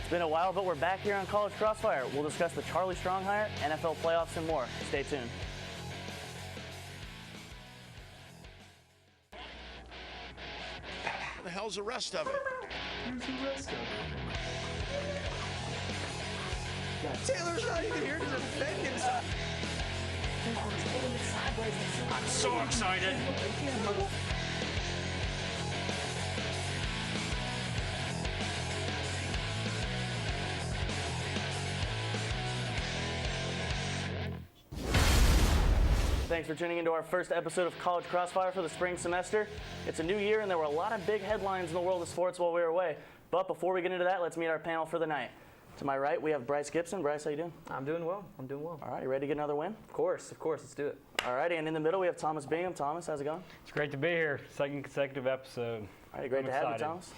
It's been a while, but we're back here on College Crossfire. We'll discuss the Charlie Strong hire, NFL playoffs, and more. Stay tuned. What the hell's the rest of it? Where's the rest of it? Taylor's not even here to defend himself. I'm so excited. Thanks for tuning into our first episode of College Crossfire for the spring semester. It's a new year, and there were a lot of big headlines in the world of sports while we were away. But before we get into that, let's meet our panel for the night. To my right, we have Bryce Gibson. Bryce, how you doing? I'm doing well. All right, you ready to get another win? Of course. Let's do it. All righty, and in the middle, we have Thomas Bingham. Thomas, how's it going? It's great to be here. Second consecutive episode. All right, great to have you, Thomas.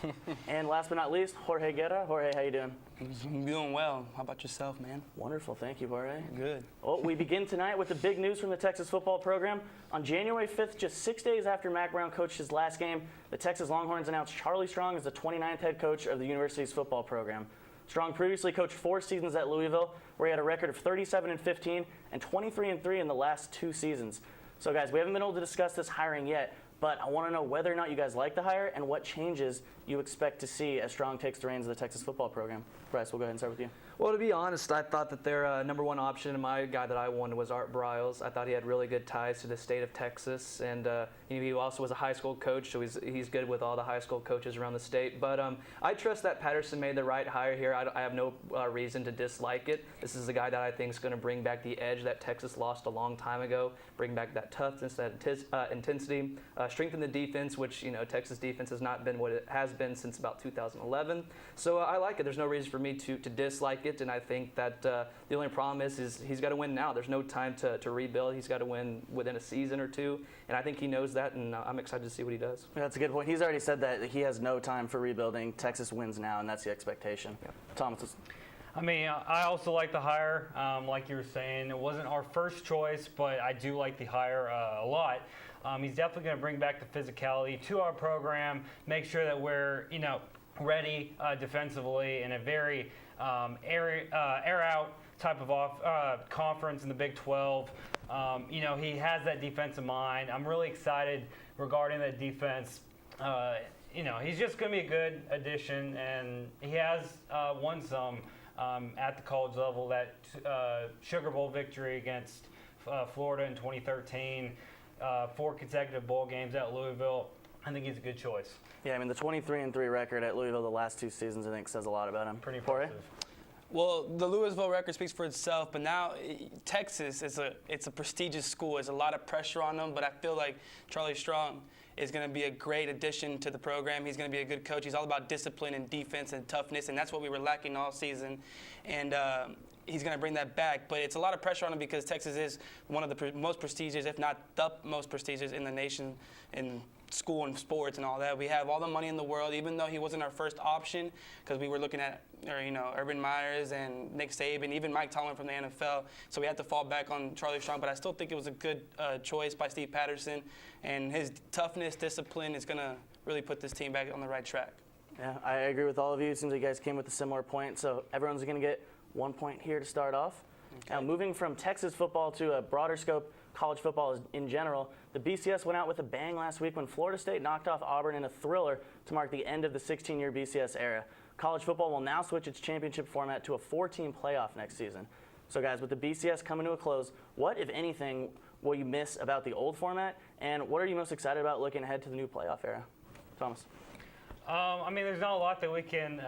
And last but not least, Jorge Guerra. Jorge, how you doing? I'm doing well. How about yourself, man? Wonderful, thank you, Jorge. Good. Well, we begin tonight with the big news from the Texas football program. On January 5th, just 6 days after Mack Brown coached his last game, the Texas Longhorns announced Charlie Strong as the 29th head coach of the university's football program. Strong previously coached 4 seasons at Louisville, where he had a record of 37-15 and 23-3 in the last 2 seasons. So guys, we haven't been able to discuss this hiring yet, but I want to know whether or not you guys like the hire and what changes you expect to see as Strong takes the reins of the Texas football program. Bryce, we'll go ahead and start with you. Well, to be honest, I thought that their number one option, and my guy that I wanted, was Art Briles. I thought he had really good ties to the state of Texas, and he also was a high school coach, so he's good with all the high school coaches around the state. But I trust that Patterson made the right hire here. I have no reason to dislike it. This is a guy that I think is going to bring back the edge that Texas lost a long time ago, bring back that toughness, that intensity, strengthen the defense, which Texas defense has not been what it has been since about 2011. So I like it. There's no reason for me to dislike it, and I think that the only problem is he's got to win now. There's no time to rebuild. He's got to win within a season or two, and I think he knows that, and I'm excited to see what he does. Yeah, that's a good point. He's already said that he has no time for rebuilding. Texas wins now, and that's the expectation. Yeah. Thomas. I mean, I also like the hire. Like you were saying, it wasn't our first choice, but I do like the hire a lot. He's definitely going to bring back the physicality to our program, make sure that we're, ready defensively in a very air-out type of conference in the Big 12. He has that defensive mind. I'm really excited regarding that defense. He's just going to be a good addition, and he has won some at the college level. That Sugar Bowl victory against Florida in 2013, 4 consecutive bowl games at Louisville. I think he's a good choice. Yeah, I mean, the 23-3 record at Louisville the last 2 seasons, I think, says a lot about him. Pretty impressive. Well, the Louisville record speaks for itself, but now Texas it's a prestigious school. There's a lot of pressure on them, but I feel like Charlie Strong is going to be a great addition to the program. He's going to be a good coach. He's all about discipline and defense and toughness, and that's what we were lacking all season. And he's going to bring that back. But it's a lot of pressure on him because Texas is one of the most prestigious, if not the most prestigious in the nation in school and sports and all that. We have all the money in the world, even though he wasn't our first option, because we were looking at Urban Meyers and Nick Saban, even Mike Tomlin from the NFL. So we had to fall back on Charlie Strong, but I still think it was a good choice by Steve Patterson, and his toughness, discipline is going to really put this team back on the right track. Yeah, I agree with all of you. It seems like you guys came with a similar point, so everyone's going to get 1 point here to start off. Okay. Now, moving from Texas football to a broader scope, college football in general, the BCS went out with a bang last week when Florida State knocked off Auburn in a thriller to mark the end of the 16-year BCS era. College football will now switch its championship format to a 4-team playoff next season. So guys, with the BCS coming to a close, what, if anything, will you miss about the old format, and what are you most excited about looking ahead to the new playoff era? Thomas. There's not a lot that we can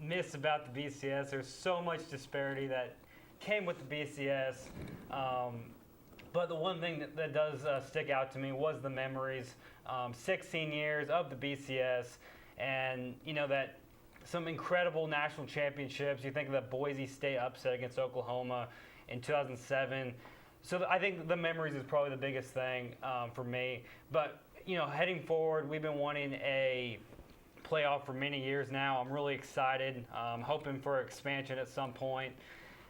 miss about the BCS. There's so much disparity that came with the BCS. But the one thing that does stick out to me was the memories. 16 years of the BCS, and that some incredible national championships. You think of the Boise State upset against Oklahoma in 2007. So I think the memories is probably the biggest thing for me. But heading forward, we've been wanting a playoff for many years now. I'm really excited. Hoping for expansion at some point,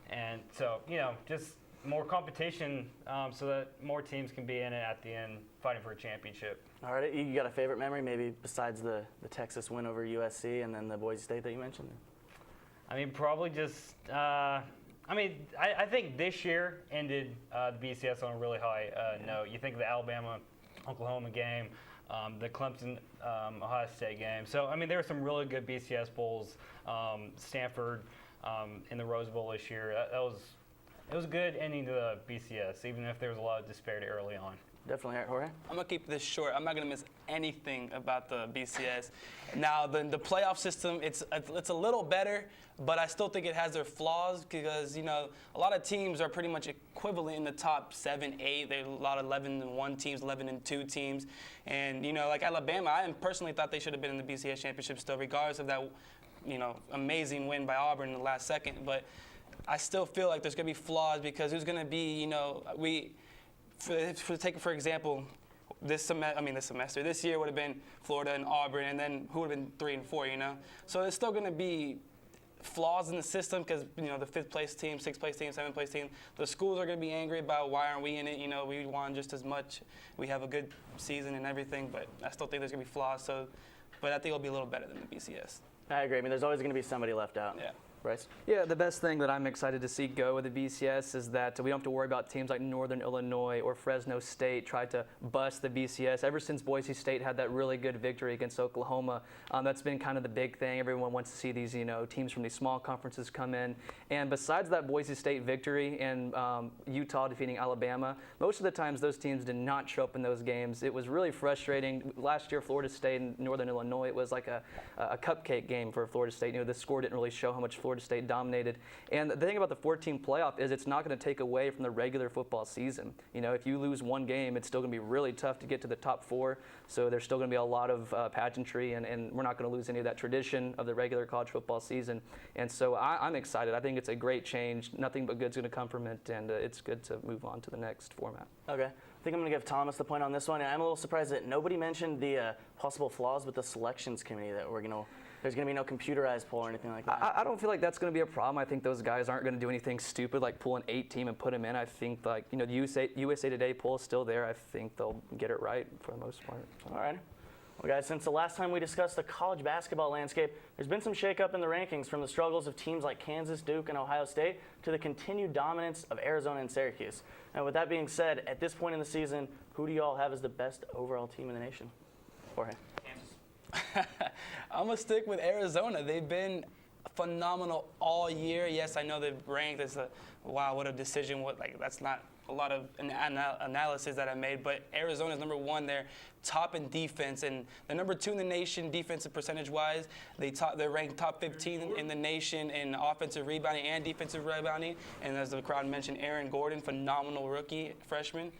and so just more competition so that more teams can be in it at the end fighting for a championship. All right, you got a favorite memory maybe besides the Texas win over USC and then the Boise State that you mentioned? I mean, probably just. I think this year ended the BCS on a really high note. You think of the Alabama-Oklahoma game, the Clemson-Ohio State game. So, I mean, there were some really good BCS bowls. Stanford in the Rose Bowl this year. It was a good ending to the BCS, even if there was a lot of disparity early on. Definitely, Jorge. I'm gonna keep this short. I'm not gonna miss anything about the BCS. Now, the playoff system, it's a little better, but I still think it has their flaws because a lot of teams are pretty much equivalent in the top 7, 8. There are a lot of 11-1 teams, 11-2 teams, and like Alabama, I personally thought they should have been in the BCS championship still, regardless of that amazing win by Auburn in the last second. But I still feel like there's gonna be flaws because who's gonna be for example, this year would have been Florida and Auburn, and then who would have been 3 and 4, So there's still going to be flaws in the system because, the 5th place team, 6th place team, 7th place team, the schools are going to be angry about why aren't we in it. We won just as much. We have a good season and everything, but I still think there's going to be flaws. But I think it'll be a little better than the BCS. I agree. I mean, there's always going to be somebody left out. Yeah. Bryce? Yeah, the best thing that I'm excited to see go with the BCS is that we don't have to worry about teams like Northern Illinois or Fresno State try to bust the BCS. Ever since Boise State had that really good victory against Oklahoma, that's been kind of the big thing. Everyone wants to see these, teams from these small conferences come in. And besides that Boise State victory and Utah defeating Alabama, most of the times those teams did not show up in those games. It was really frustrating. Last year, Florida State and Northern Illinois, it was like a cupcake game for Florida State. The score didn't really show how much Florida State dominated. And the thing about the 14 playoff is it's not going to take away from the regular football season. If you lose one game, it's still going to be really tough to get to the top 4. So there's still going to be a lot of pageantry, and we're not going to lose any of that tradition of the regular college football season. And so I'm excited. I think it's a great change. Nothing but good's going to come from it, and it's good to move on to the next format. Okay. I think I'm going to give Thomas the point on this one. I'm a little surprised that nobody mentioned the possible flaws with the selections committee that there's going to be no computerized poll or anything like that. I don't feel like that's going to be a problem. I think those guys aren't going to do anything stupid like pull an 8 team and put them in. I think the USA Today poll is still there. I think they'll get it right for the most part. All right. Well, guys, since the last time we discussed the college basketball landscape, there's been some shakeup in the rankings from the struggles of teams like Kansas, Duke, and Ohio State to the continued dominance of Arizona and Syracuse. And with that being said, at this point in the season, who do you all have as the best overall team in the nation? Jorge. I'm going to stick with Arizona. They've been phenomenal all year. Yes, I know they're ranked. Wow, what a decision. That's not a lot of analysis that I made, but Arizona's number 1. They're top in defense, and they're number 2 in the nation defensive percentage-wise. They're ranked top 15 in the nation in offensive rebounding and defensive rebounding. And as the crowd mentioned, Aaron Gordon, phenomenal freshman.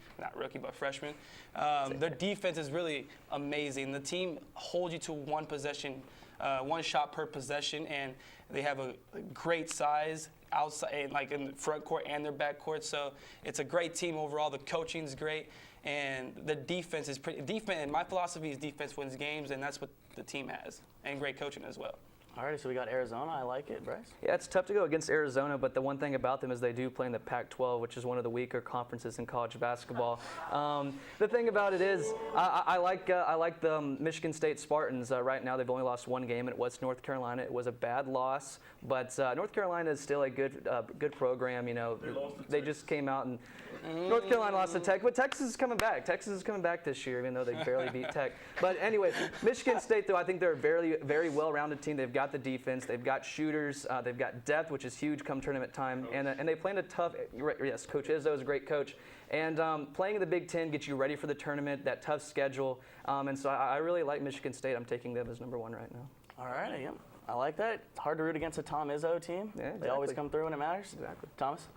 Their defense is really amazing. The team holds you to one possession, one shot per possession, and they have a great size outside, like in the front court and their back court. So it's a great team overall. The coaching's great, and the defense is pretty. And my philosophy is defense wins games, and that's what the team has, and great coaching as well. All right, so we got Arizona. I like it, Bryce. Yeah, it's tough to go against Arizona, but the one thing about them is they do play in the Pac-12, which is one of the weaker conferences in college basketball. The thing about it is, I like the Michigan State Spartans. Right now, they've only lost 1 game, and it was North Carolina. It was a bad loss, but North Carolina is still a good program. They just came out and North Carolina lost to Tech, but Texas is coming back. Texas is coming back this year, even though they barely beat Tech. But anyway, Michigan State, though, I think they're a very, very well-rounded team. They've got the defense, they've got shooters, they've got depth, which is huge come tournament time, and they play in a tough. Yes, Coach Izzo is a great coach, and playing in the Big Ten gets you ready for the tournament. That tough schedule, and so I really like Michigan State. I'm taking them as number 1 right now. All right, yeah, I like that. Hard to root against a Tom Izzo team. Yeah, exactly. They always come through when it matters. Exactly. Thomas.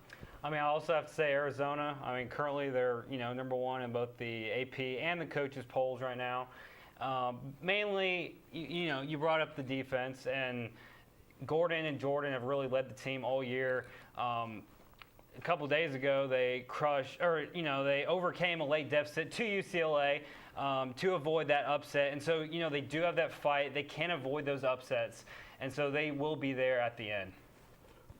I also have to say Arizona. Currently they're number 1 in both the AP and the coaches polls right now. Mainly, you brought up the defense, and Gordon and Jordan have really led the team all year. A couple of days ago, they they overcame a late deficit to UCLA to avoid that upset, and so they do have that fight. They can avoid those upsets, and so they will be there at the end.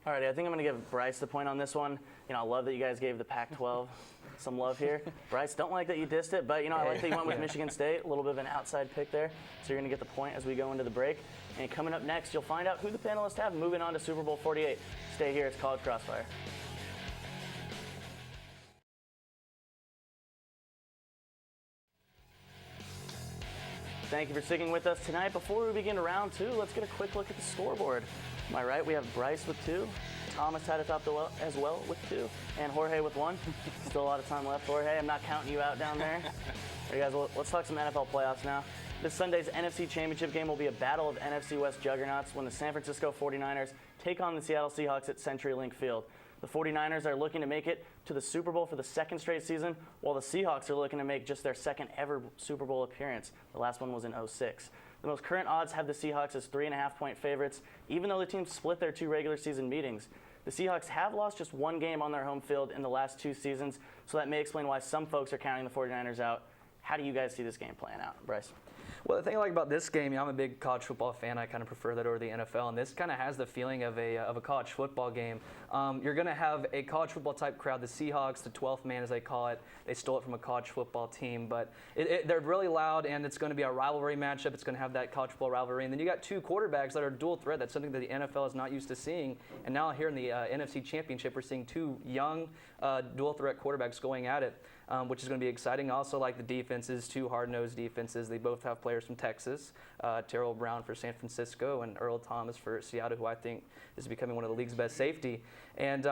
Alrighty, I think I'm going to give Bryce the point on this one. I love that you guys gave the Pac-12 some love here. Bryce, don't like that you dissed it, but I like that you went with Michigan State. A little bit of an outside pick there. So you're going to get the point as we go into the break. And coming up next, you'll find out who the panelists have moving on to Super Bowl 48. Stay here, it's College Crossfire. Thank you for sticking with us tonight. Before we begin round 2, let's get a quick look at the scoreboard. Am I right? We have Bryce with 2. Thomas had it up as well with 2, and Jorge with 1. Still a lot of time left, Jorge. I'm not counting you out down there. All right, guys, let's talk some NFL playoffs now. This Sunday's NFC Championship game will be a battle of NFC West juggernauts when the San Francisco 49ers take on the Seattle Seahawks at CenturyLink Field. The 49ers are looking to make it to the Super Bowl for the second straight season, while the Seahawks are looking to make just their second ever Super Bowl appearance. The last one was in 2006. The most current odds have the Seahawks as 3.5-point favorites, even though the teams split their 2 regular season meetings. The Seahawks have lost just 1 game on their home field in the last 2 seasons, so that may explain why some folks are counting the 49ers out. How do you guys see this game playing out, Bryce? Well, the thing I like about this game, I'm a big college football fan. I kind of prefer that over the NFL, and this kind of has the feeling of a college football game. You're going to have a college football type crowd. The Seahawks, the 12th man as they call it, they stole it from a college football team, but they're really loud, and it's going to be a rivalry matchup. It's going to have that college football rivalry, and then you got 2 quarterbacks that are dual threat. That's something that the NFL is not used to seeing, and now here in the NFC Championship, we're seeing 2 young dual threat quarterbacks going at it. Which is going to be exciting. Also, like the defenses, 2 hard-nosed defenses. They both have players from Texas, Terrell Brown for San Francisco and Earl Thomas for Seattle, who I think is becoming one of the league's best safety. And,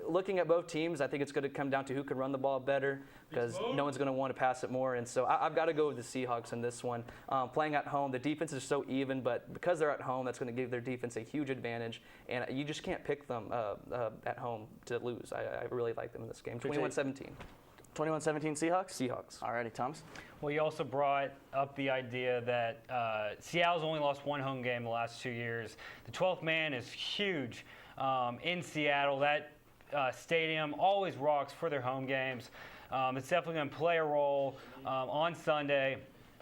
looking at both teams, I think it's going to come down to who can run the ball better because no one's going to want to pass it more. And so I've got to go with the Seahawks in this one. Playing at home, the defense is so even, but because they're at home, that's going to give their defense a huge advantage. And you just can't pick them at home to lose. I really like them in this game. 21-17. 21-17 Seahawks? Seahawks. Alrighty, Thomas. Well, you also brought up the idea that Seattle's only lost 1 home game the last 2 years. The 12th man is huge in Seattle. That stadium always rocks for their home games. It's definitely going to play a role on Sunday.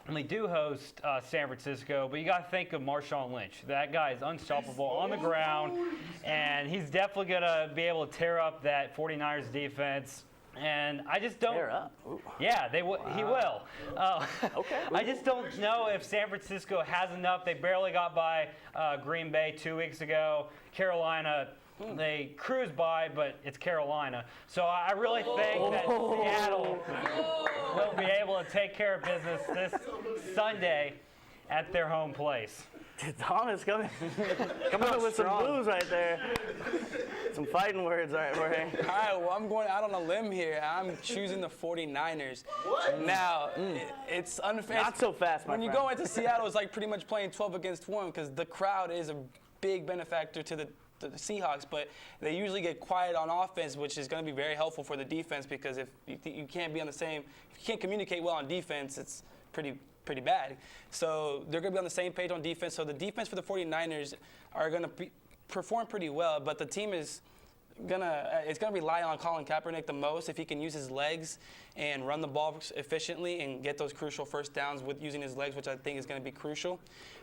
And they do host San Francisco, but you got to think of Marshawn Lynch. That guy is unstoppable on the ground, and he's definitely going to be able to tear up that 49ers defense. And I just don't. Tear up. Ooh. Yeah, he will. Okay. I just don't know if San Francisco has enough. They barely got by Green Bay 2 weeks ago. Carolina, they cruised by, but it's Carolina. So I really think that Seattle will be able to take care of business this Sunday at their home place. Thomas coming up with some blues right there. Some fighting words, all right, Jorge. All right, well, I'm going out on a limb here. I'm choosing the 49ers. What? Now, it's unfair. Not so fast, my friend. When you go into Seattle, it's like pretty much playing 12 against 1 because the crowd is a big benefactor to the Seahawks, but they usually get quiet on offense, which is going to be very helpful for the defense because if you can't be on the same, if you can't communicate well on defense, it's pretty bad. So they're going to be on the same page on defense. So the defense for the 49ers are going to perform pretty well, but the team is it's gonna rely on Colin Kaepernick the most if he can use his legs and run the ball efficiently and get those crucial first downs with using his legs, which I think is gonna be crucial.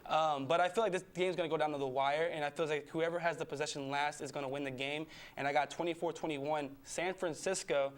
But I feel like this game's gonna go down to the wire, and I feel like whoever has the possession last is gonna win the game. And I got 24-21 San Francisco,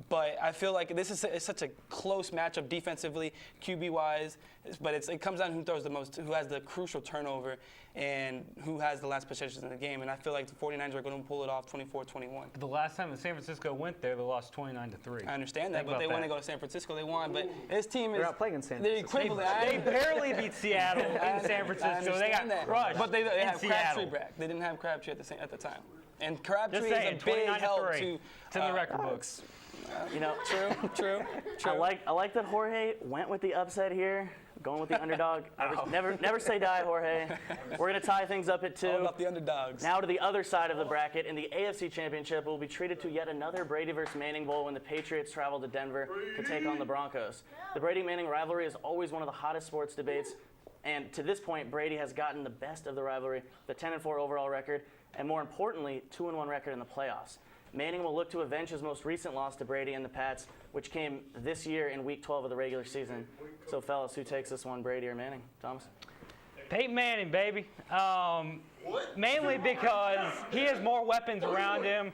but I feel like this is such a close matchup defensively, QB-wise. But it comes down to who throws the most, who has the crucial turnover, and who has the last possessions in the game. And I feel like the 49ers are going to pull it off 24-21. The last time San Francisco went there, they lost 29-3. I understand that, but when they go to San Francisco, they won. But this team is They're not playing in San Francisco. They're equivalent. They barely beat Seattle in San Francisco. They got crushed. But they have Seattle. Crabtree back. They didn't have Crabtree at the time. And Crabtree saying, is a big help to it's in the record books. You know, True. I like that Jorge went with the upset here, going with the underdog. Never say die, Jorge. We're going to tie things up at 2. All about the underdogs. Now to the other side of the bracket, in the AFC Championship, we'll be treated to yet another Brady versus Manning Bowl when the Patriots travel to Denver to take on the Broncos. The Brady-Manning rivalry is always one of the hottest sports debates, and to this point, Brady has gotten the best of the rivalry, the 10-4 overall record, and more importantly, 2-1 record in the playoffs. Manning will look to avenge his most recent loss to Brady and the Pats, which came this year in Week 12 of the regular season. So, fellas, who takes this one, Brady or Manning? Thomas? Peyton Manning, baby. Mainly because he has more weapons around him.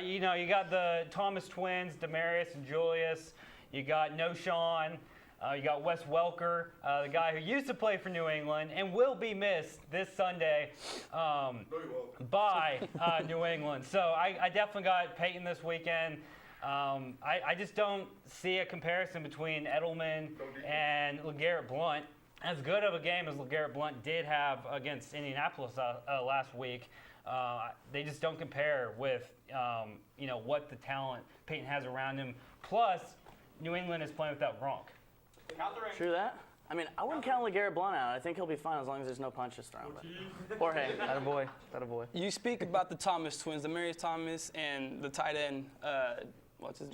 You got the Thomas twins, Demarius and Julius. You got No Sean. You got Wes Welker, the guy who used to play for New England and will be missed this Sunday by New England. So I definitely got Peyton this weekend. I just don't see a comparison between Edelman and LeGarrette Blount. As good of a game as LeGarrette Blount did have against Indianapolis last week, they just don't compare with what the talent Peyton has around him. Plus, New England is playing without Gronk. True that. I mean, I wouldn't count LeGarrette Blount out. I think he'll be fine as long as there's no punches thrown. Jorge. Attaboy. Attaboy. You speak about the Thomas twins, Demarius Thomas and the tight end,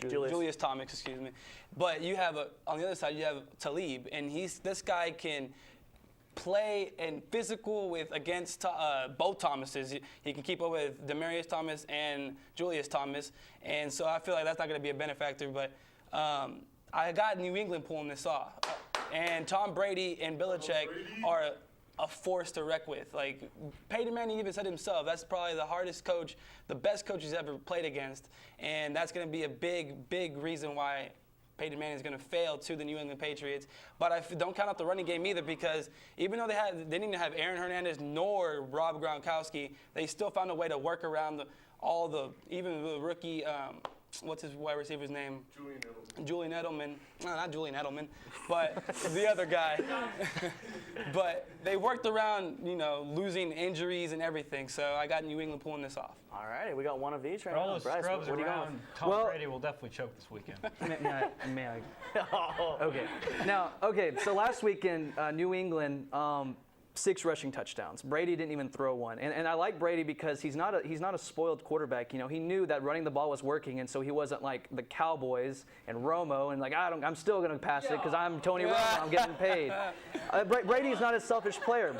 Julius Thomas, excuse me. But you have on the other side, you have Talib, and this guy can play and physical against both Thomases. He can keep up with Demarius Thomas and Julius Thomas, and so I feel like that's not going to be a benefactor. But I got New England pulling this off, and Tom Brady and Belichick are a force to wreck with. Like Peyton Manning even said himself, that's probably the hardest coach, the best coach he's ever played against, and that's going to be a big reason why Peyton Manning is going to fail to the New England Patriots. But I don't count out the running game either, because even though they didn't even have Aaron Hernandez nor Rob Gronkowski, they still found a way to work around even the rookie. What's his wide receiver's name? Julian Edelman. No, not Julian Edelman, but the other guy. But they worked around, losing injuries and everything. So I got New England pulling this off. All right, we got one of each right For all now. those Bryce, scrubs what are you going around, Tom Brady will definitely choke this weekend. May I? Okay. So last weekend, New England, 6 rushing touchdowns. Brady didn't even throw one, and I like Brady because he's not a spoiled quarterback. He knew that running the ball was working, and so he wasn't like the Cowboys and Romo and I'm still going to pass it because I'm Tony Romo. I'm getting paid. Brady is not a selfish player.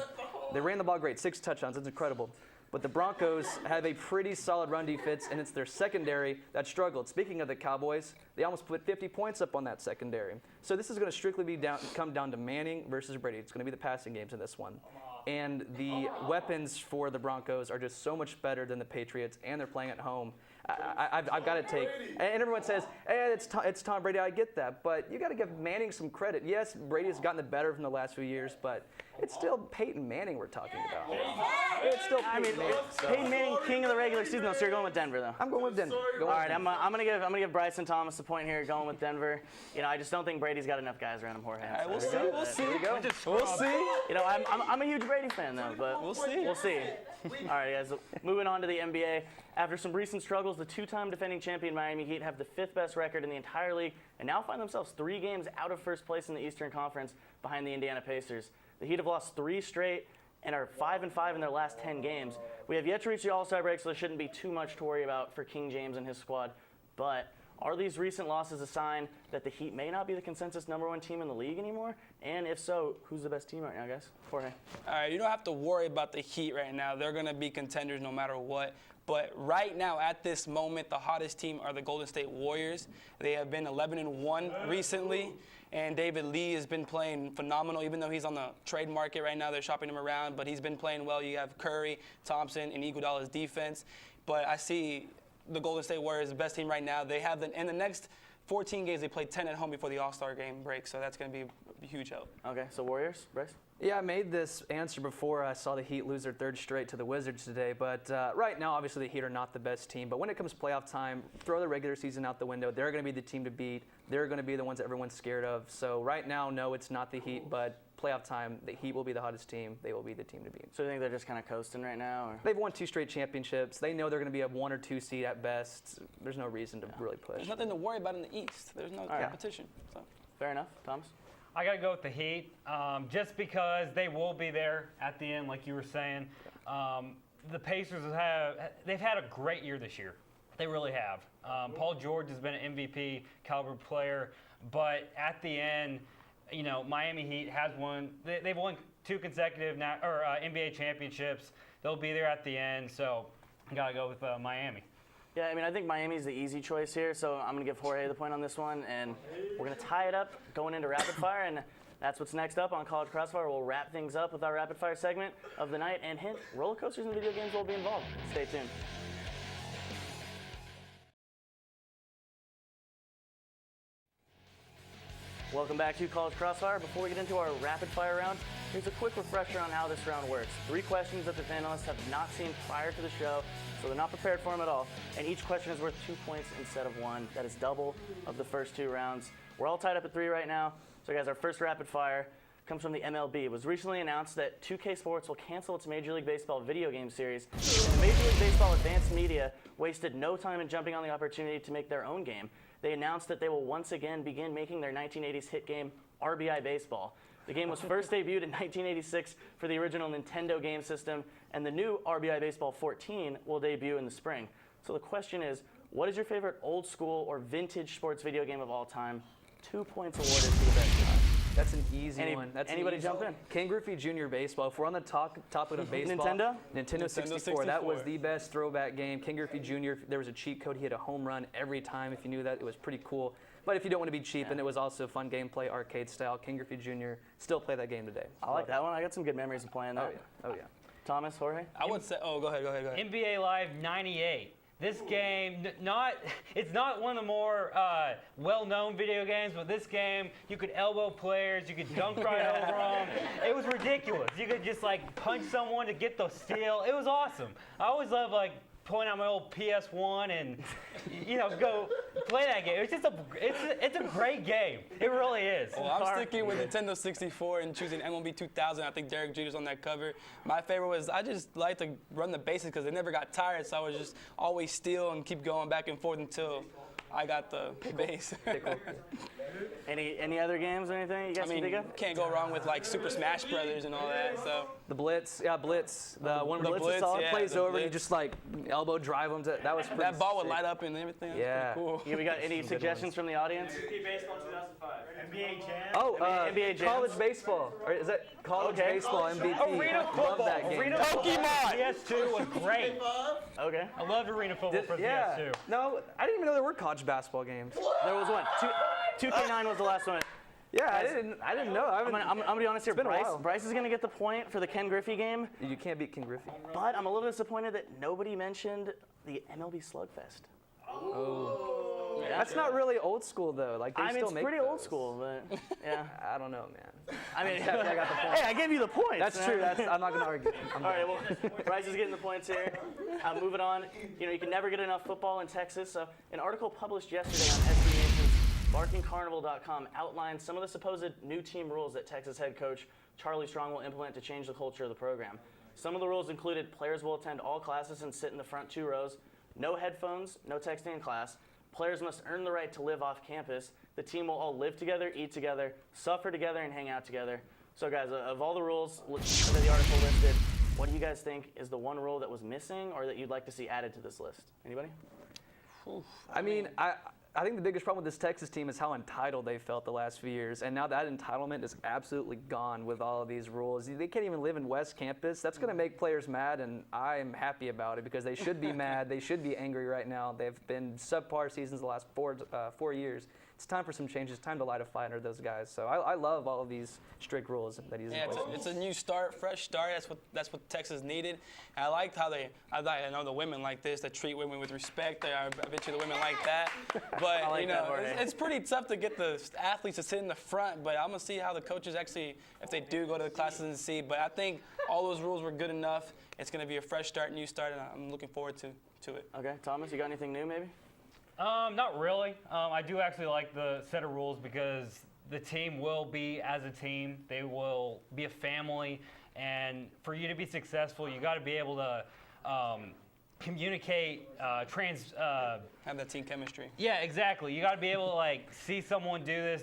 They ran the ball great, 6 touchdowns. It's incredible. But the Broncos have a pretty solid run defense, and it's their secondary that struggled. Speaking of the Cowboys, they almost put 50 points up on that secondary. So this is going to strictly come down to Manning versus Brady. It's going to be the passing games in this one. And the weapons for the Broncos are just so much better than the Patriots, and they're playing at home. I've got to take, and everyone says, hey, it's Tom Brady. I get that, but you got to give Manning some credit. Yes, Brady has gotten the better from the last few years, but it's still Peyton Manning we're talking about. It's still Peyton Manning. Peyton Manning, king of the regular season, though, so you're going with Denver, though. I'm going with Denver. All right, I'm gonna give Bryson Thomas a point here, going with Denver. I just don't think Brady's got enough guys around him, Jorge. All right, we'll see. There we go. We'll see. I'm a huge Brady fan, though, but We'll see. We'll see. All right, guys. Moving on to the NBA. After some recent struggles, the 2-time defending champion Miami Heat have the 5th best record in the entire league and now find themselves 3 games out of first place in the Eastern Conference behind the Indiana Pacers. The Heat have lost 3 straight and are 5-5 in their last 10 games. We have yet to reach the All-Star break, so there shouldn't be too much to worry about for King James and his squad. But are these recent losses a sign that the Heat may not be the consensus #1 team in the league anymore? And if so, who's the best team right now, guys? Jorge. All right, you don't have to worry about the Heat right now. They're going to be contenders no matter what. But right now, at this moment, the hottest team are the Golden State Warriors. They have been 11-1 recently, and David Lee has been playing phenomenal. Even though he's on the trade market right now, they're shopping him around, but he's been playing well. You have Curry, Thompson, and Iguodala's defense. But I see the Golden State Warriors the best team right now. They have in the next 14 games, they play 10 at home before the All-Star game break, so that's going to be a huge help. Okay, so Warriors, Bryce? Yeah, I made this answer before I saw the Heat lose their 3rd straight to the Wizards today. But right now, obviously, the Heat are not the best team. But when it comes to playoff time, throw the regular season out the window. They're going to be the team to beat. They're going to be the ones that everyone's scared of. So right now, no, it's not the Heat. But playoff time, the Heat will be the hottest team. They will be the team to beat. So you think they're just kind of coasting right now? Or? They've won 2 straight championships. They know they're going to be a 1 or 2 seed at best. There's no reason to really push. There's nothing to worry about in the East. There's no competition. So. Fair enough. Thomas? I got to go with the Heat, just because they will be there at the end, like you were saying. The Pacers they've had a great year this year. They really have. Paul George has been an MVP caliber player, but at the end, Miami Heat has won. They've won 2 consecutive NBA championships. They'll be there at the end, so I got to go with Miami. Yeah, I think Miami's the easy choice here, so I'm going to give Jorge the point on this one, and we're going to tie it up going into rapid fire. And That's what's next up on College Crossfire. We'll wrap things up with our rapid fire segment of the night, and hint, roller coasters and video games will be involved. Stay tuned. Welcome back to College Crossfire. Before we get into our rapid fire round, here's a quick refresher on how this round works. 3 questions that the panelists have not seen prior to the show, so they're not prepared for them at all. And each question is worth 2 points instead of 1. That is double of the first 2 rounds. We're all tied up at 3 right now. So guys, our first rapid fire comes from the MLB. It was recently announced that 2K Sports will cancel its Major League Baseball video game series. And the Major League Baseball Advanced Media wasted no time in jumping on the opportunity to make their own game. They announced that they will once again begin making their 1980s hit game, RBI Baseball. The game was first debuted in 1986 for the original Nintendo game system, and the new RBI Baseball 14 will debut in the spring. So the question is, what is your favorite old school or vintage sports video game of all time? 2 points awarded to the best shot. That's an easy one. That's anybody an easy jump in? Ken Griffey Jr. Baseball. If we're on the topic of baseball, Nintendo? Nintendo 64. That was the best throwback game. Ken Griffey Jr. There was a cheat code. He hit a home run every time. If you knew that, it was pretty cool. But if you don't want to be cheap, and it was also fun gameplay, arcade style. Ken Griffey Jr. Still play that game today. I like that one. I got some good memories of playing that. Oh yeah. Thomas, Jorge? I would say, go ahead. NBA Live 98. This game, it's not one of the more well-known video games, but this game, you could elbow players, you could dunk right over them. It was ridiculous. You could just punch someone to get the steal. It was awesome. I always love pulling out my old PS1 and go play that game. It's just it's a great game. It really is. Well, I'm sticking with Nintendo 64 and choosing MLB 2000. I think Derek Jeter's on that cover. My favorite was I just like to run the bases because they never got tired, so I would just always steal and keep going back and forth until I got the base. Any other games or anything you guys can think of? Can't go wrong with Super Smash Brothers and all that. So The Blitz, Blitz. The one where the Blitz is solid. plays the over and you Blitz. just elbow drive them. That was pretty that ball would sick. light up and everything. That's Yeah. pretty cool. Yeah, we got any suggestions from the audience? Baseball 2005. NBA Jam. Oh, NBA Jams? college baseball. Or is that college Okay. baseball MVP? Arena Love football. that game. Arena football. PS2 was great. Okay. I loved arena football for the PS2. No, I didn't even know there were college basketball games. There was one. 2K9 was the last one. Yeah, I didn't know. I'm gonna be honest here. been a while. Bryce is gonna get the point for the Ken Griffey game, You can't beat Ken Griffey. but I'm a little disappointed that nobody mentioned the MLB Slugfest. That's not really old school though. They I mean, still it's make pretty those. old school, but yeah. I don't know, man. I mean, I got the point. hey, I gave you the points. That's man. true. I'm not gonna argue. All right, well, Bryce is getting the points here. Moving on, you can never get enough football in Texas. So, an article published yesterday on SB Nation's BarkingCarnival.com outlines some of the supposed new team rules that Texas head coach Charlie Strong will implement to change the culture of the program. Some of the rules included players will attend all classes and sit in the front 2 rows, no headphones, no texting in class. Players must earn the right to live off campus. The team will all live together, eat together, suffer together, and hang out together. So guys, of all the rules that the article listed, what do you guys think is the one rule that was missing or that you'd like to see added to this list? Anybody? I mean, I think the biggest problem with this Texas team is how entitled they felt the last few years. And now that entitlement is absolutely gone with all of these rules. They can't even live in West Campus. That's going to make players mad, and I'm happy about it because they should be mad. They should be angry right now. They've been subpar seasons the last 4 years. It's time for some changes. It's time to light a fire under those guys. So I love all of these strict rules that he's Yeah, imposing. it's a new start, fresh start. That's what Texas needed. And I liked how I know the women like this, that treat women with respect. I bet you the women like that. But I like that, Jorge. it's pretty tough to get the athletes to sit in the front. But I'm gonna see how the coaches actually, if they do go to the classes and see. But I think all those rules were good enough. It's gonna be a fresh start, new start, and I'm looking forward to it. Okay, Thomas, you got anything new maybe? Not really. I do actually like the set of rules because the team will be as a team. They will be a family, and for you to be successful, you got to be able to communicate, Have that team chemistry. Yeah, exactly. You got to be able to see someone do this.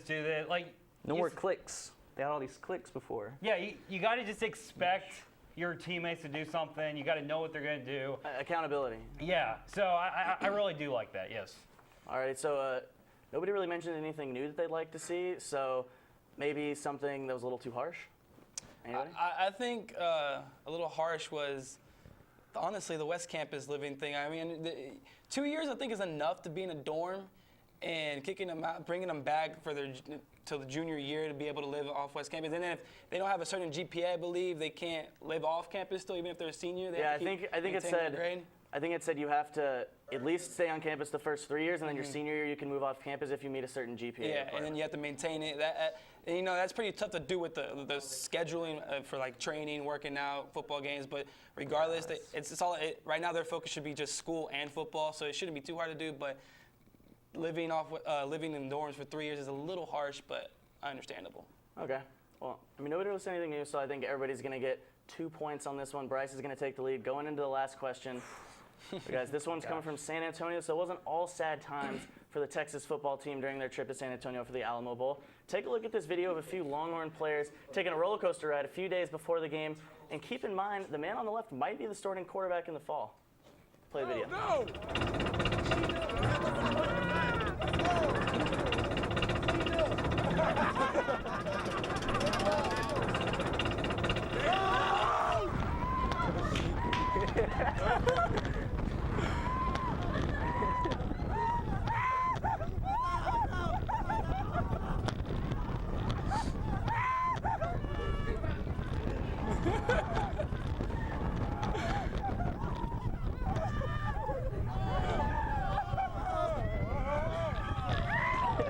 No more clicks. They had all these clicks before. Yeah, you got to just expect your teammates to do something. You got to know what they're going to do. Accountability. Yeah, so I really do like that, yes. All right, so nobody really mentioned anything new that they'd like to see, so maybe something that was a little too harsh? Anybody? I think a little harsh was, honestly, the West Campus living thing. I mean, 2 years I think is enough to be in a dorm, and kicking them out, bringing them back for till the junior year to be able to live off West Campus. And then if they don't have a certain GPA, I believe they can't live off campus still, even if they're a senior. They have to keep I think it maintaining their said. grade. I think it said you have to at least stay on campus the first 3 years, and then your senior year you can move off campus if you meet a certain GPA. Yeah, and then requirement. you have to maintain it. And, you know, that's pretty tough to do with the scheduling for like training, working out, football games. But regardless, right now their focus should be just school and football, so it shouldn't be too hard to do. But living in dorms for 3 years is a little harsh, but understandable. Okay. Well, I mean, nobody was saying anything new, so I think everybody's going to get 2 points on this one. Bryce is going to take the lead. Going into the last question. But guys, this one's coming from San Antonio, so it wasn't all sad times for the Texas football team during their trip to San Antonio for the Alamo Bowl. Take a look at this video of a few Longhorn players taking a roller coaster ride a few days before the game. And keep in mind, the man on the left might be the starting quarterback in the fall. Play the video.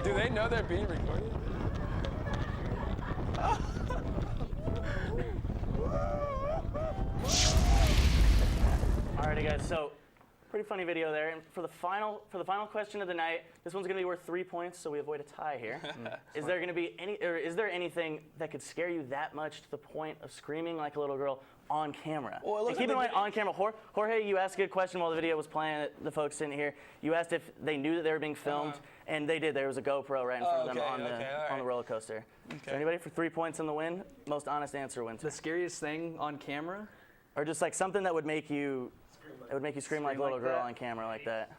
Do they know they're being recorded? Alrighty, guys. So, pretty funny video there. And for the final question of the night, this one's going to be worth 3 points, so we avoid a tie here. Is there anything that could scare you that much to the point of screaming like a little girl on camera? Well, it And looks keep like in mind, the on camera, Jorge, you asked a good question while the video was playing. The folks didn't hear. You asked if they knew that they were being filmed, and they did. There was a GoPro right in front of them on the roller coaster. So anybody for 3 points in the win? Most honest answer wins. The scariest thing on camera? Or just like something that would make you scream like a little like girl that? on camera like that.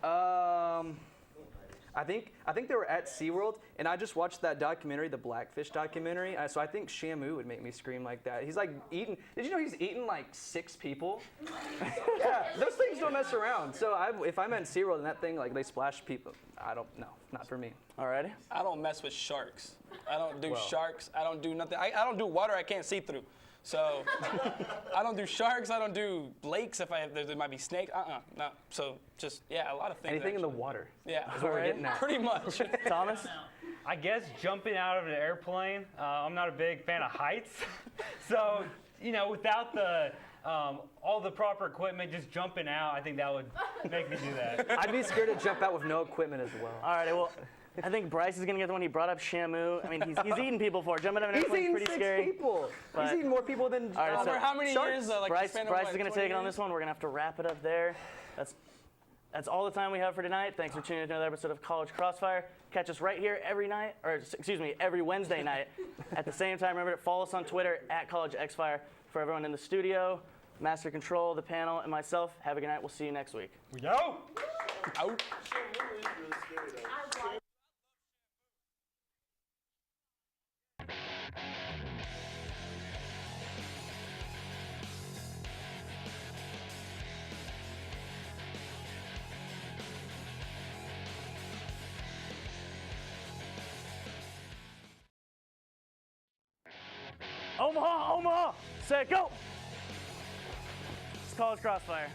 I think they were at SeaWorld, and I just watched that documentary, the Blackfish documentary. So I think Shamu would make me scream like that. He's like eating. Did you know he's eaten like 6 people? Yeah, those things don't mess around. So if I'm at SeaWorld and that thing like they splash people, I don't know, not for me. Alrighty. I don't mess with sharks. I don't do sharks. I don't do nothing. I don't do water I can't see through. So I don't do sharks. I don't do lakes if there might be snakes. No. So just, a lot of things. Anything in the actually. water. Yeah. Is what we're getting at. Pretty much. Thomas? I guess jumping out of an airplane. I'm not a big fan of heights, so without the all the proper equipment, just jumping out, I think that would make me do that. I'd be scared to jump out with no equipment as well. Alright, well, I think Bryce is going to get the one. He brought up Shamu. I mean, he's eaten people before. Jumping out of an He's airplane is eating pretty 6 scary. people. but- He's eating more people than. All right, so For how many years? Like Bryce span of, is like, going to 20 take it on years? this one. We're going to have to wrap it up there. That's all the time we have for tonight. Thanks for tuning in to another episode of College Crossfire. Catch us right here every Wednesday night at the same time. Remember to follow us on Twitter at CollegeXFire. For everyone in the studio, Master Control, the panel, and myself, have a good night. We'll see you next week. Yo! Out. Omaha! Set, go! It's College Crossfire.